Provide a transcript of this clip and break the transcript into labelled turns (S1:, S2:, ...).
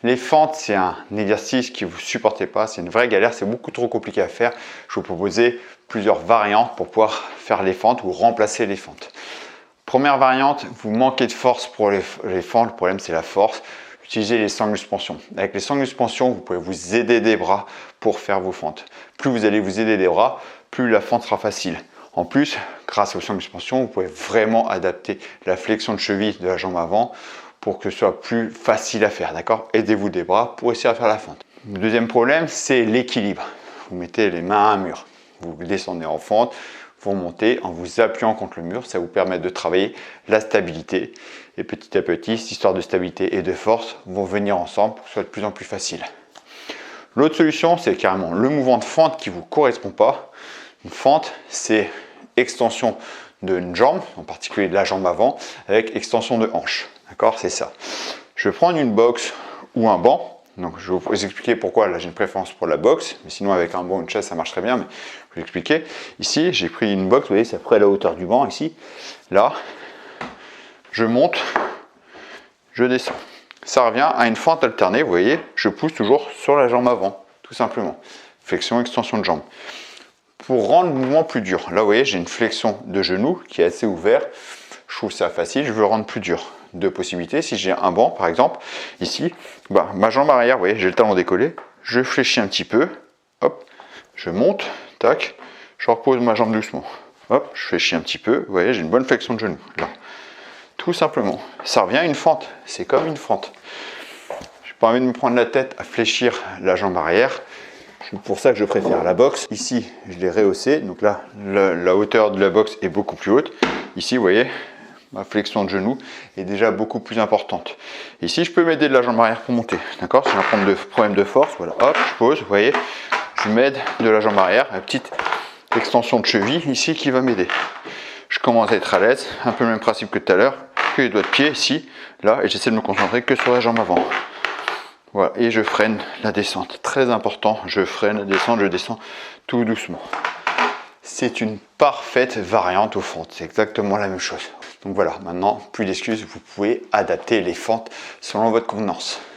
S1: Les fentes, c'est un exercice que vous ne supportez pas, c'est une vraie galère, c'est beaucoup trop compliqué à faire. Je vais vous proposer plusieurs variantes pour pouvoir faire les fentes ou remplacer les fentes. Première variante, vous manquez de force pour les fentes, le problème c'est la force. Utilisez les sangles de suspension. Avec les sangles de suspension, vous pouvez vous aider des bras pour faire vos fentes. Plus vous allez vous aider des bras, plus la fente sera facile. En plus, grâce aux sangles de suspension, vous pouvez vraiment adapter la flexion de cheville de la jambe avant pour que ce soit plus facile à faire, d'accord? Aidez-vous des bras pour essayer de faire la fente. Le deuxième problème, c'est l'équilibre. Vous mettez les mains à un mur, vous descendez en fente, vous montez en vous appuyant contre le mur, ça vous permet de travailler la stabilité. Et petit à petit, cette histoire de stabilité et de force vont venir ensemble pour que ce soit de plus en plus facile. L'autre solution, c'est carrément le mouvement de fente qui ne vous correspond pas. Une fente, c'est extension d'une jambe, en particulier de la jambe avant, avec extension de hanche. D'accord, c'est ça. Je vais prendre une box ou un banc. Donc, je vais vous expliquer pourquoi là j'ai une préférence pour la box, mais sinon avec un banc ou une chaise ça marche très bien. Mais je vais vous expliquer. Ici, j'ai pris une box, vous voyez, c'est à peu près à la hauteur du banc ici. Là, je monte, je descends. Ça revient à une fente alternée, vous voyez, je pousse toujours sur la jambe avant, tout simplement. Flexion, extension de jambe. Pour rendre le mouvement plus dur, là vous voyez, j'ai une flexion de genou qui est assez ouverte. Je trouve ça facile, je veux le rendre plus dur. Deux possibilités, si j'ai un banc par exemple, ici, ma jambe arrière, vous voyez, j'ai le talon décollé, je fléchis un petit peu, hop, je monte, tac, je repose ma jambe doucement, hop, je fléchis un petit peu, vous voyez, j'ai une bonne flexion de genou, là. Tout simplement, ça revient à une fente, c'est comme une fente. Je n'ai pas envie de me prendre la tête à fléchir la jambe arrière, c'est pour ça que je préfère la boxe. Ici, je l'ai rehaussé, donc là, la hauteur de la boxe est beaucoup plus haute. Ici, vous voyez, ma flexion de genou est déjà beaucoup plus importante. Ici, je peux m'aider de la jambe arrière pour monter, d'accord? Si j'ai un problème de force, voilà, hop, je pose, vous voyez, je m'aide de la jambe arrière, la petite extension de cheville ici qui va m'aider. Je commence à être à l'aise, un peu le même principe que tout à l'heure, que les doigts de pied ici, là, et j'essaie de me concentrer que sur la jambe avant. Voilà, et je freine la descente, très important, je freine la descente, je descends tout doucement. C'est une parfaite variante aux fentes, c'est exactement la même chose. Donc voilà, maintenant, plus d'excuses, vous pouvez adapter les fentes selon votre convenance.